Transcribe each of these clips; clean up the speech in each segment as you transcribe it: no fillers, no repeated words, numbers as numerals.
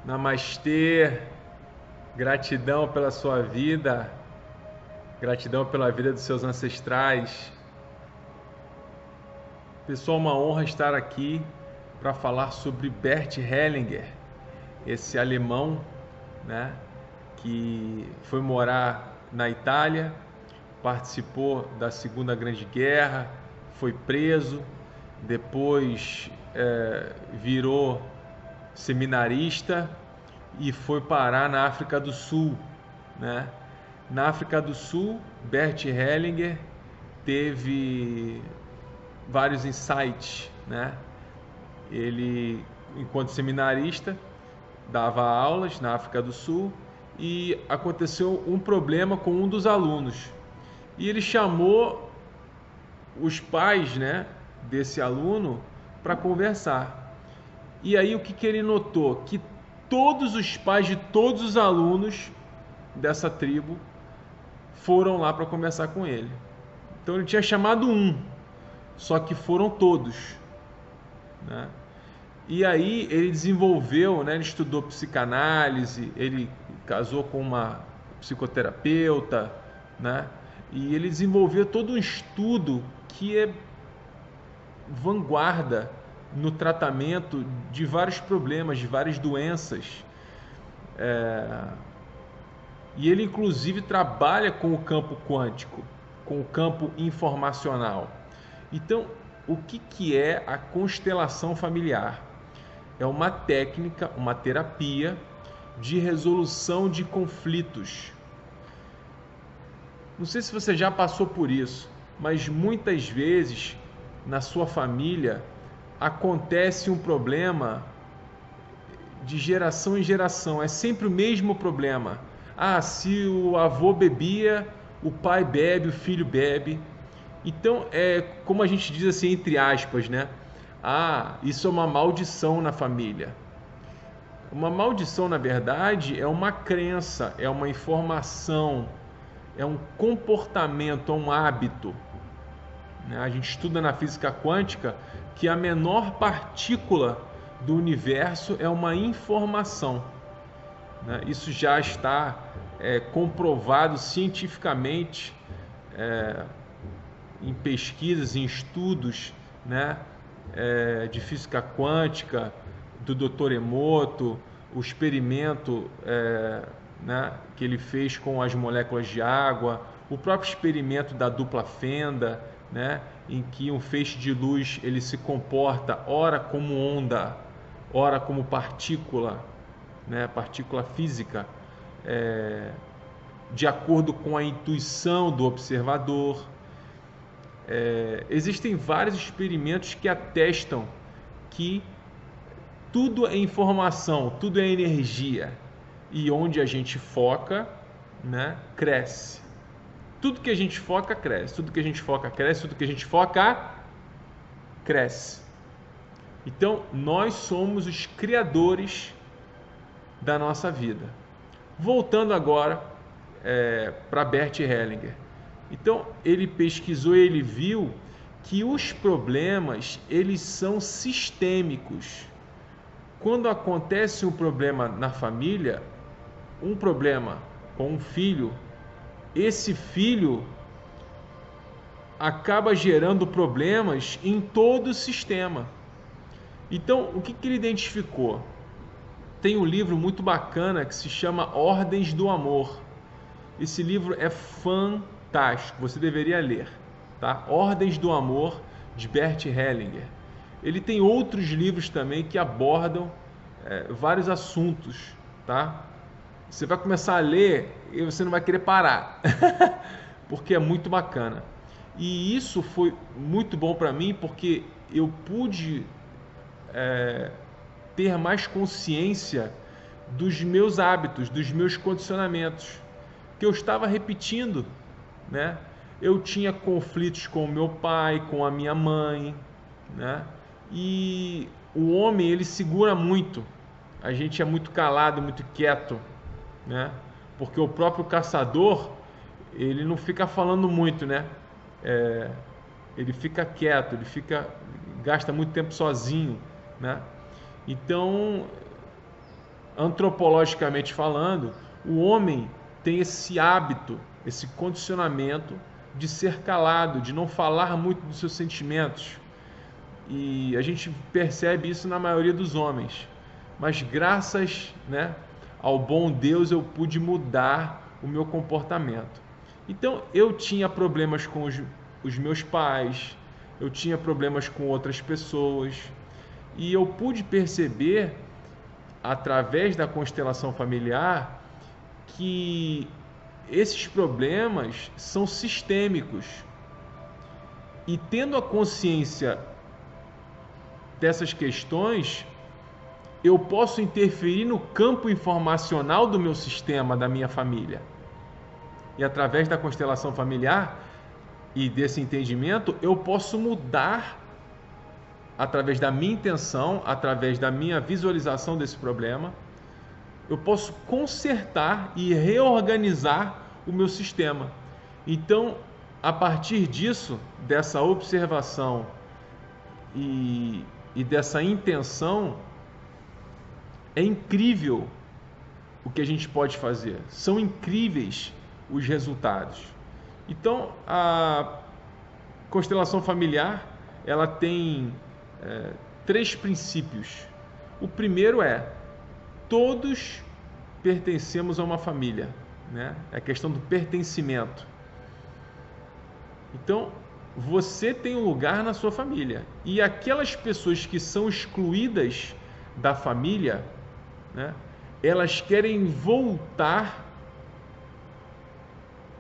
Namastê, gratidão pela sua vida, gratidão pela vida dos seus ancestrais. Pessoal, uma honra estar aqui para falar sobre Bert Hellinger, esse alemão, né, que foi morar na Itália, participou da Segunda Grande Guerra, foi preso, depois virou seminarista e foi parar na África do Sul, né? Na África do Sul, Bert Hellinger teve vários insights, né? Ele, enquanto seminarista, dava aulas na África do Sul e aconteceu um problema com um dos alunos. E ele chamou os pais, né, desse aluno para conversar. E aí o que ele notou? Que todos os pais de todos os alunos dessa tribo foram lá para conversar com ele. Então ele tinha chamado um, só que foram todos, né? E aí ele desenvolveu, né, ele estudou psicanálise, ele casou com uma psicoterapeuta, né? E ele desenvolveu todo um estudo que é vanguarda no tratamento de vários problemas, de várias doenças. E ele, inclusive, trabalha com o campo quântico, com o campo informacional. Então, o que é a constelação familiar? É uma técnica, uma terapia de resolução de conflitos. Não sei se você já passou por isso, mas muitas vezes na sua família acontece um problema de geração em geração, é sempre o mesmo problema. Ah, se o avô bebia, o pai bebe, o filho bebe. Então, é como a gente diz assim, entre aspas, né? Ah, isso é uma maldição na família. Uma maldição, na verdade, é uma crença, é uma informação, é um comportamento, é um hábito. A gente estuda na física quântica que a menor partícula do universo é uma informação. Isso já está comprovado cientificamente em pesquisas, em estudos, né, de física quântica, do Dr. Emoto, o experimento né, que ele fez com as moléculas de água, o próprio experimento da dupla fenda, né, em que um feixe de luz ele se comporta ora como onda, ora como partícula, né, partícula física, de acordo com a intuição do observador. Existem vários experimentos que atestam que tudo é informação, tudo é energia, e onde a gente foca, né, cresce. Tudo que a gente foca cresce, tudo que a gente foca cresce, tudo que a gente foca cresce. Então nós somos os criadores da nossa vida. Voltando agora para Bert Hellinger. Então ele pesquisou e ele viu que os problemas eles são sistêmicos. Quando acontece um problema na família, um problema com um filho, esse filho acaba gerando problemas em todo o sistema. Então, o que ele identificou? Tem um livro muito bacana que se chama Ordens do Amor. Esse livro é fantástico, você deveria ler, tá? Ordens do Amor, de Bert Hellinger. Ele tem outros livros também que abordam vários assuntos, tá? Você vai começar a ler e você não vai querer parar, porque é muito bacana. E isso foi muito bom para mim porque eu pude ter mais consciência dos meus hábitos, dos meus condicionamentos, que eu estava repetindo, né? Eu tinha conflitos com o meu pai, com a minha mãe, né? E o homem, ele segura muito. A gente é muito calado, muito quieto, né? Porque o próprio caçador, ele não fica falando muito, né? Ele fica quieto, gasta muito tempo sozinho, né? Então, antropologicamente falando, o homem tem esse hábito, esse condicionamento de ser calado, de não falar muito dos seus sentimentos. E a gente percebe isso na maioria dos homens. Mas graças, né, ao bom Deus eu pude mudar o meu comportamento. Então eu tinha problemas com os meus pais, eu tinha problemas com outras pessoas, e eu pude perceber, através da constelação familiar, que esses problemas são sistêmicos. E tendo a consciência dessas questões, eu posso interferir no campo informacional do meu sistema, da minha família. E através da constelação familiar e desse entendimento, eu posso mudar, através da minha intenção, através da minha visualização desse problema, eu posso consertar e reorganizar o meu sistema. Então, a partir disso, dessa observação e dessa intenção, é incrível o que a gente pode fazer. São incríveis os resultados. Então, a constelação familiar, ela tem 3 princípios. O primeiro é: todos pertencemos a uma família, né? É a questão do pertencimento. Então, você tem um lugar na sua família. E aquelas pessoas que são excluídas da família, né, elas querem voltar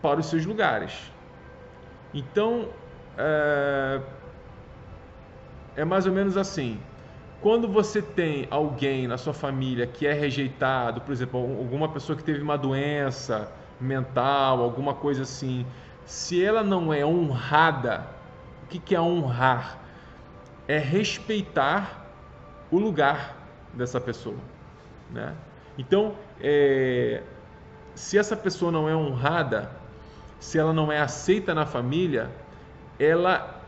para os seus lugares. Então, é mais ou menos assim. Quando você tem alguém na sua família que é rejeitado, por exemplo, alguma pessoa que teve uma doença mental, alguma coisa assim, se ela não é honrada, o que é honrar? É respeitar o lugar dessa pessoa, né? Então, se essa pessoa não é honrada, se ela não é aceita na família, ela,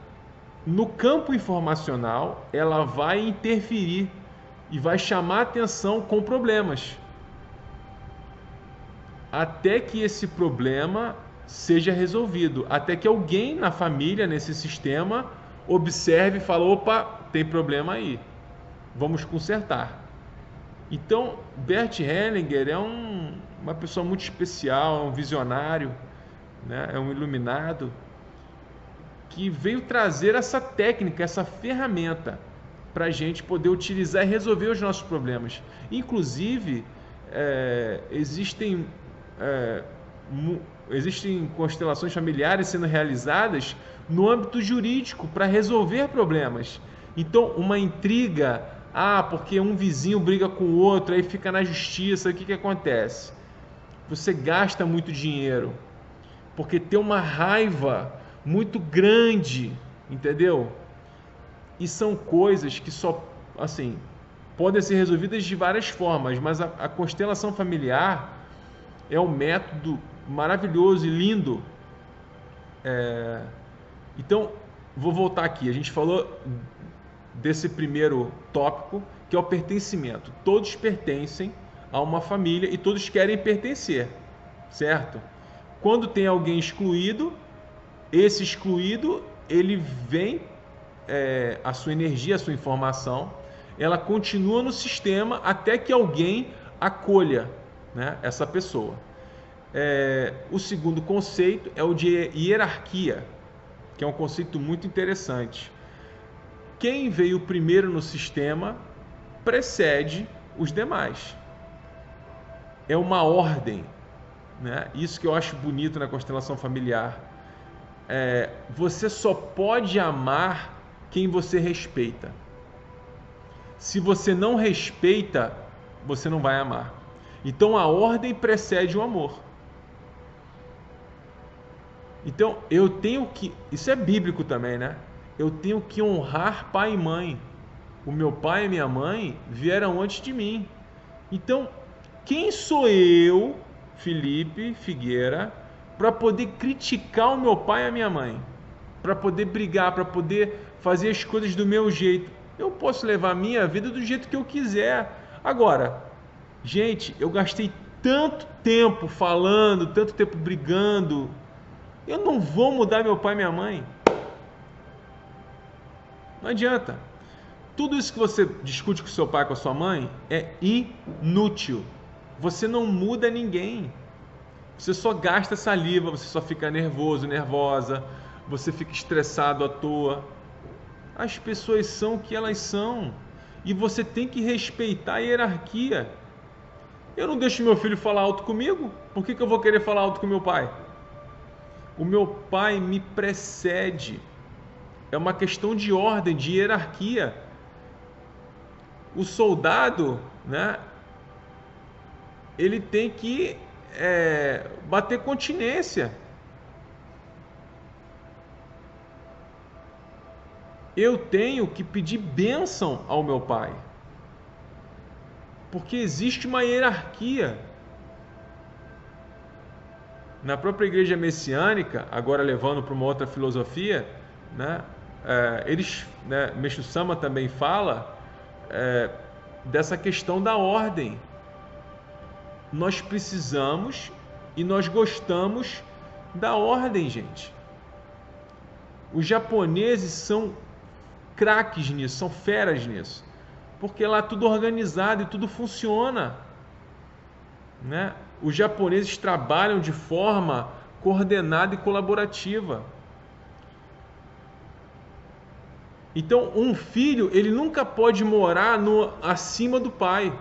no campo informacional, ela vai interferir e vai chamar atenção com problemas, até que esse problema seja resolvido, até que alguém na família, nesse sistema, observe e fale: opa, tem problema aí, vamos consertar. Então, Bert Hellinger é uma pessoa muito especial, é um visionário, né? É um iluminado, que veio trazer essa técnica, essa ferramenta para a gente poder utilizar e resolver os nossos problemas. Inclusive, existem constelações familiares sendo realizadas no âmbito jurídico para resolver problemas. Então, uma intriga, porque um vizinho briga com o outro, aí fica na justiça, o que acontece? Você gasta muito dinheiro, porque tem uma raiva muito grande, entendeu? E são coisas que só, assim, podem ser resolvidas de várias formas, mas a constelação familiar é um método maravilhoso e lindo. Então, vou voltar aqui. A gente falou desse primeiro tópico, que é o pertencimento. Todos pertencem a uma família e todos querem pertencer, certo? Quando tem alguém excluído, esse excluído, ele vem, a sua energia, a sua informação, ela continua no sistema até que alguém acolha, né, essa pessoa. O segundo conceito é o de hierarquia, que é um conceito muito interessante. Quem veio primeiro no sistema precede os demais. É uma ordem, né? Isso que eu acho bonito na constelação familiar. Você só pode amar quem você respeita. Se você não respeita, você não vai amar. Então a ordem precede o amor. Então eu tenho que, isso é bíblico também, né? Eu tenho que honrar pai e mãe. O meu pai e minha mãe vieram antes de mim. Então, quem sou eu, Felipe Figueira, para poder criticar o meu pai e a minha mãe? Para poder brigar, para poder fazer as coisas do meu jeito? Eu posso levar a minha vida do jeito que eu quiser. Agora, Gente, eu gastei tanto tempo falando, tanto tempo brigando. Eu não vou mudar meu pai e minha mãe. Não adianta. Tudo isso que você discute com seu pai, com a sua mãe, é inútil. Você não muda ninguém. Você só gasta saliva, você só fica nervoso, nervosa, você fica estressado à toa. As pessoas são o que elas são. E você tem que respeitar a hierarquia. Eu não deixo meu filho falar alto comigo. Por que eu vou querer falar alto com meu pai? O meu pai me precede. É uma questão de ordem, de hierarquia. O soldado, né? Ele tem que bater continência. Eu tenho que pedir bênção ao meu pai. Porque existe uma hierarquia. Na própria igreja messiânica, agora levando para uma outra filosofia, né, Meixo Sama também fala dessa questão da ordem. Nós precisamos e nós gostamos da ordem, gente. Os japoneses são craques nisso, são feras nisso. Porque lá tudo organizado e tudo funciona, né? Os japoneses trabalham de forma coordenada e colaborativa. Então, um filho, ele nunca pode morar acima do pai.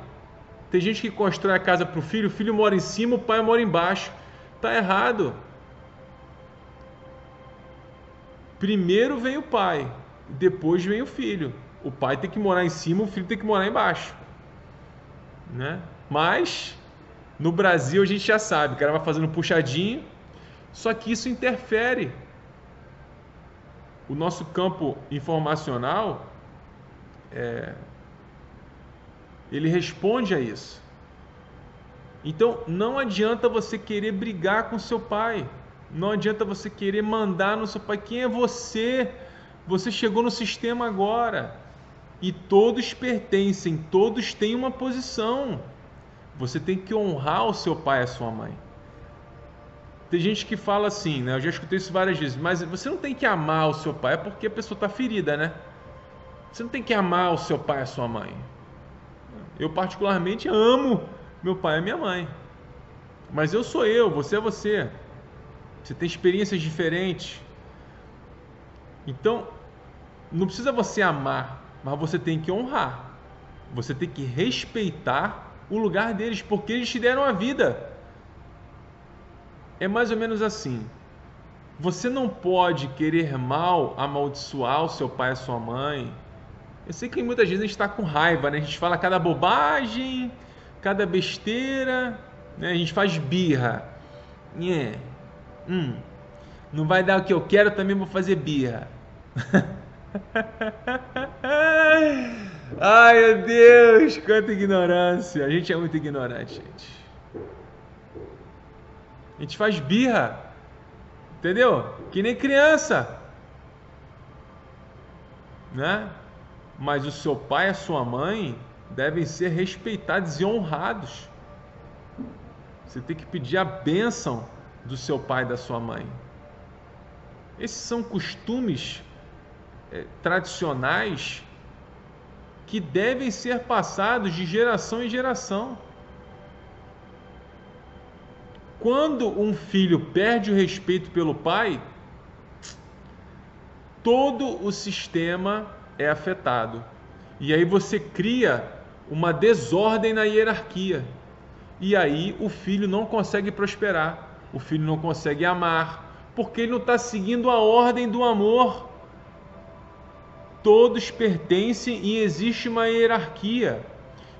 Tem gente que constrói a casa para o filho mora em cima, o pai mora embaixo. Tá errado. Primeiro vem o pai, depois vem o filho. O pai tem que morar em cima, o filho tem que morar embaixo, né? Mas no Brasil a gente já sabe, o cara vai fazendo puxadinho, só que isso interfere. O nosso campo informacional, ele responde a isso. Então não adianta você querer brigar com seu pai, não adianta você querer mandar no seu pai. Quem é você? Você chegou no sistema agora. E todos pertencem, todos têm uma posição. Você tem que honrar o seu pai e a sua mãe. Tem gente que fala assim, né? Eu já escutei isso várias vezes, mas você não tem que amar o seu pai, é porque a pessoa está ferida, né? Você não tem que amar o seu pai e a sua mãe. Eu particularmente amo meu pai e minha mãe. Mas eu sou eu, você é você. Você tem experiências diferentes. Então, não precisa você amar, mas você tem que honrar. Você tem que respeitar o lugar deles, porque eles te deram a vida. É mais ou menos assim. Você não pode querer mal, amaldiçoar o seu pai e a sua mãe. Eu sei que muitas vezes a gente está com raiva, né? A gente fala cada bobagem, cada besteira, né? A gente faz birra. Não vai dar o que eu quero, também vou fazer birra. Ai, meu Deus, quanta ignorância. A gente é muito ignorante, gente. A gente faz birra, entendeu? Que nem criança, né? Mas o seu pai e a sua mãe devem ser respeitados e honrados. Você tem que pedir a bênção do seu pai e da sua mãe. Esses são costumes tradicionais que devem ser passados de geração em geração. Quando um filho perde o respeito pelo pai, todo o sistema é afetado. E aí você cria uma desordem na hierarquia. E aí o filho não consegue prosperar, o filho não consegue amar, porque ele não está seguindo a ordem do amor. Todos pertencem e existe uma hierarquia.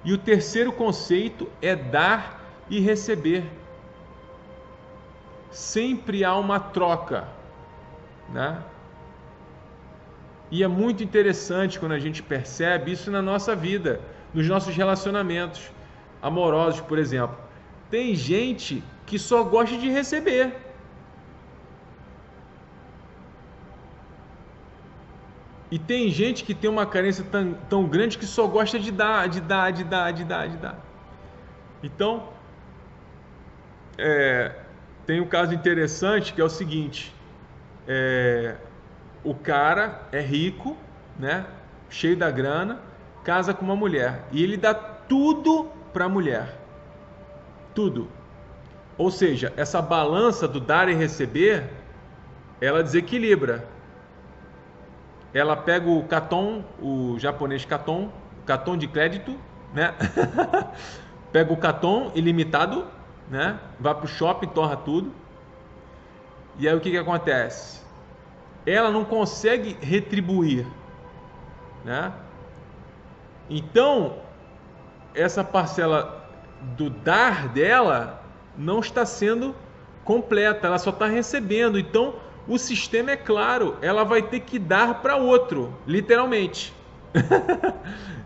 E o terceiro conceito é dar e receber. Sempre há uma troca, né? E é muito interessante quando a gente percebe isso na nossa vida, nos nossos relacionamentos amorosos, por exemplo. Tem gente que só gosta de receber. E tem gente que tem uma carência tão grande que só gosta de dar. Então, tem um caso interessante que é o seguinte: o cara é rico, né, cheio da grana, casa com uma mulher e ele dá tudo para a mulher, tudo. Ou seja, essa balança do dar e receber, ela desequilibra. Ela pega o cartão, o japonês cartão de crédito, né? Pega o cartão ilimitado, né? Vai pro shopping, torra tudo. E aí o que que acontece? Ela não consegue retribuir, né? Então, essa parcela do dar dela não está sendo completa, ela só está recebendo. Então, o sistema é claro, ela vai ter que dar para outro, literalmente.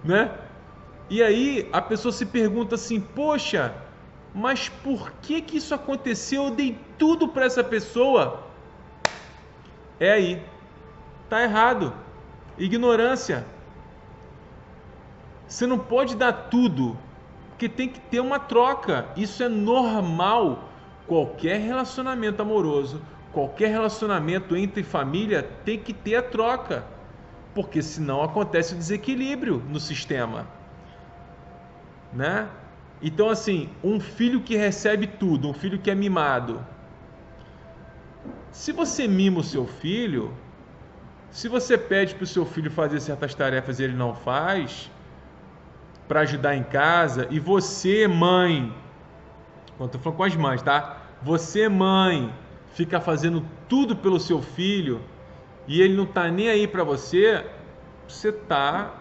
Né? E aí a pessoa se pergunta assim: poxa, mas por que que isso aconteceu? Eu dei tudo para essa pessoa. É aí, tá errado. Ignorância. Você não pode dar tudo, porque tem que ter uma troca. Isso é normal. Qualquer relacionamento amoroso, qualquer relacionamento entre família tem que ter a troca, porque senão acontece o desequilíbrio no sistema, né? Então, assim, um filho que recebe tudo, um filho que é mimado. Se você mima o seu filho, se você pede para o seu filho fazer certas tarefas e ele não faz, para ajudar em casa, e você, mãe, quando eu tô falando com as mães, tá? Você, mãe, fica fazendo tudo pelo seu filho e ele não tá nem aí para você, você tá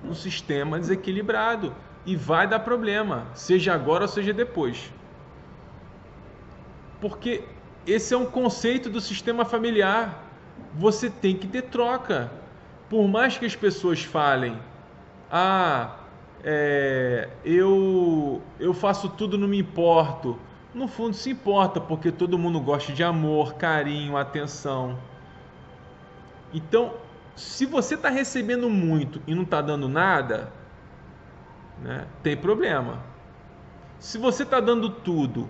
no sistema desequilibrado e vai dar problema, seja agora ou seja depois. Porque esse é um conceito do sistema familiar. Você tem que ter troca. Por mais que as pessoas falem: eu faço tudo, não me importo. No fundo se importa, porque todo mundo gosta de amor, carinho, atenção. Então, se você está recebendo muito e não está dando nada, né, tem problema. Se você está dando tudo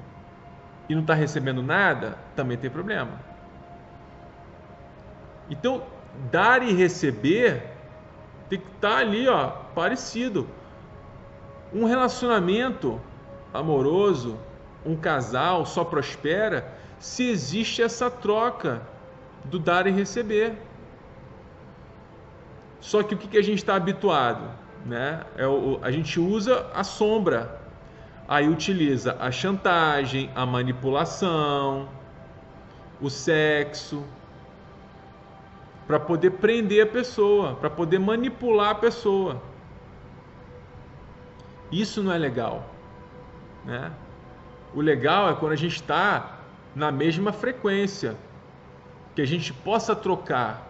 e não está recebendo nada, também tem problema. Então, dar e receber tem que estar ali, ó, parecido. Um relacionamento amoroso, um casal só prospera se existe essa troca do dar e receber. Só que o que a gente está habituado, né? A gente usa a sombra, aí utiliza a chantagem, a manipulação, o sexo, para poder prender a pessoa, para poder manipular a pessoa. Isso não é legal, né? O legal é quando a gente está na mesma frequência, que a gente possa trocar.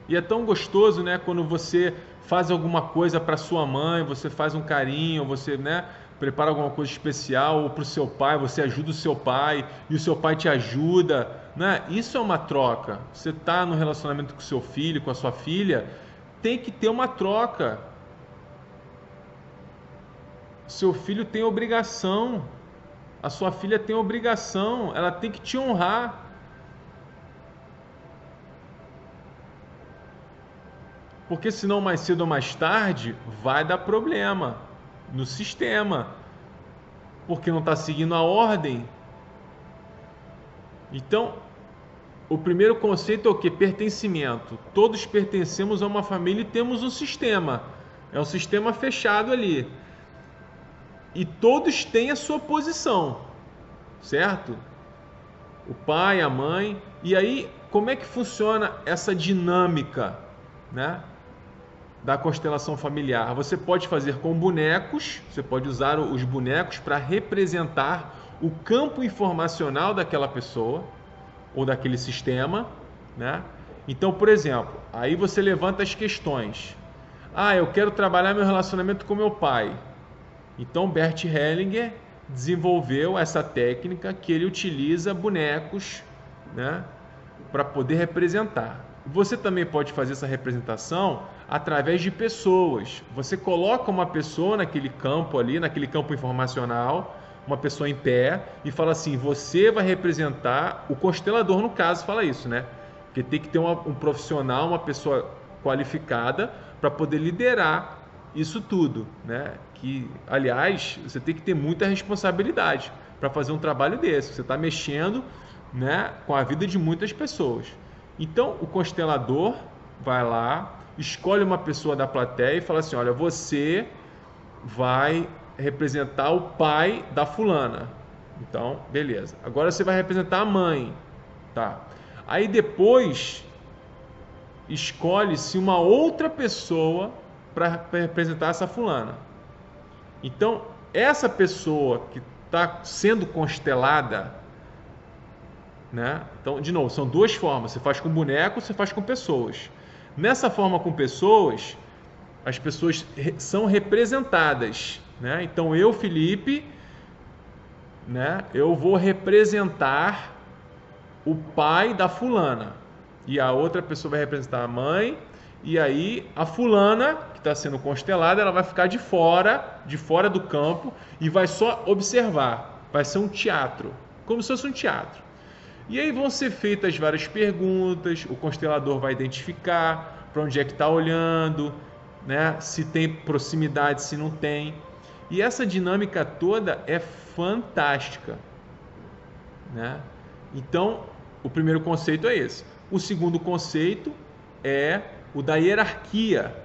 E é tão gostoso, né, quando você faz alguma coisa para sua mãe, você faz um carinho, você, né, prepara alguma coisa especial, ou para o seu pai, você ajuda o seu pai e o seu pai te ajuda, né? Isso é uma troca. Você está no relacionamento com o seu filho, com a sua filha, tem que ter uma troca. Seu filho tem obrigação, a sua filha tem obrigação, ela tem que te honrar. Porque senão mais cedo ou mais tarde vai dar problema no sistema, porque não está seguindo a ordem. Então, o primeiro conceito é o que? Pertencimento. Todos pertencemos a uma família e temos um sistema. É um sistema fechado ali. E todos têm a sua posição, certo? O pai, a mãe. E aí, como é que funciona essa dinâmica, né, da constelação familiar? Você pode fazer com bonecos, você pode usar os bonecos para representar o campo informacional daquela pessoa ou daquele sistema, né? Então, por exemplo, aí você levanta as questões. Eu quero trabalhar meu relacionamento com meu pai. Então, Bert Hellinger desenvolveu essa técnica que ele utiliza bonecos, né, para poder representar. Você também pode fazer essa representação através de pessoas. Você coloca uma pessoa naquele campo ali, naquele campo informacional, uma pessoa em pé e fala assim: você vai representar, o constelador no caso fala isso, né? Porque tem que ter um profissional, uma pessoa qualificada para poder liderar isso tudo, né? Que, aliás, você tem que ter muita responsabilidade para fazer um trabalho desse. Você está mexendo, né, com a vida de muitas pessoas. Então, o constelador vai lá, escolhe uma pessoa da plateia e fala assim: olha, você vai representar o pai da fulana. Então, beleza. Agora você vai representar a mãe, tá? Aí depois escolhe-se uma outra pessoa para representar essa fulana. Então, essa pessoa que está sendo constelada, né? Então, de novo, são duas formas. Você faz com boneco, você faz com pessoas. Nessa forma com pessoas, as pessoas são representadas, né? Então, eu, Felipe, né? Eu vou representar o pai da fulana. E a outra pessoa vai representar a mãe. E aí a fulana, que está sendo constelada, ela vai ficar de fora do campo e vai só observar. Vai ser um teatro, como se fosse um teatro. E aí vão ser feitas várias perguntas, o constelador vai identificar para onde é que está olhando, né? Se tem proximidade, se não tem. E essa dinâmica toda é fantástica, né? Então, o primeiro conceito é esse. O segundo conceito é o da hierarquia,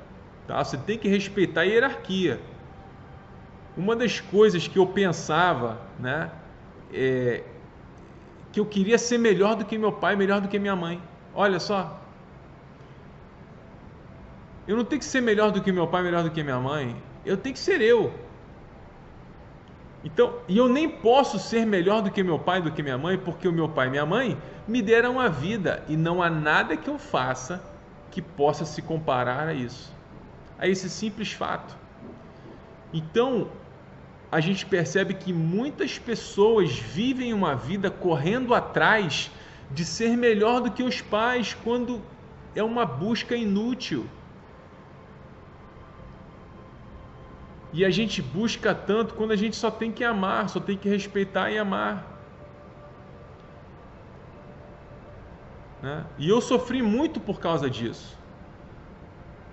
tá? Você tem que respeitar a hierarquia. Uma das coisas que eu pensava, né, que eu queria ser melhor do que meu pai, melhor do que minha mãe. Olha só. Eu não tenho que ser melhor do que meu pai, melhor do que minha mãe. Eu tenho que ser eu. Então, e eu nem posso ser melhor do que meu pai, do que minha mãe, porque o meu pai e minha mãe me deram a vida e não há nada que eu faça que possa se comparar a isso, a esse simples fato. Então, a gente percebe que muitas pessoas vivem uma vida correndo atrás de ser melhor do que os pais, quando é uma busca inútil. E a gente busca tanto quando a gente só tem que amar, só tem que respeitar e amar, né? E eu sofri muito por causa disso.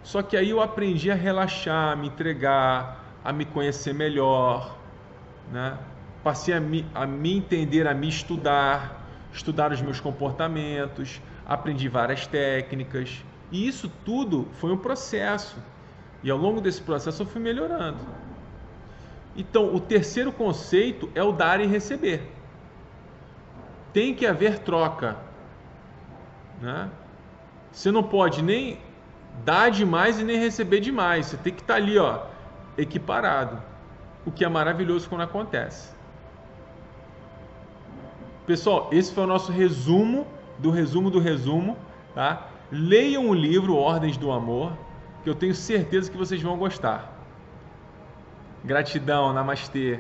Só que aí eu aprendi a relaxar, a me entregar, a me conhecer melhor, né? Passei a me entender, a me estudar os meus comportamentos, aprendi várias técnicas. E isso tudo foi um processo. E ao longo desse processo eu fui melhorando. Então, o terceiro conceito é o dar e receber. Tem que haver troca, né? Você não pode nem dar demais e nem receber demais. Você tem que estar ali, ó, equiparado. O que é maravilhoso quando acontece. Pessoal, esse foi o nosso resumo do resumo, tá? Leiam o livro Ordens do Amor, que eu tenho certeza que vocês vão gostar. Gratidão, namastê.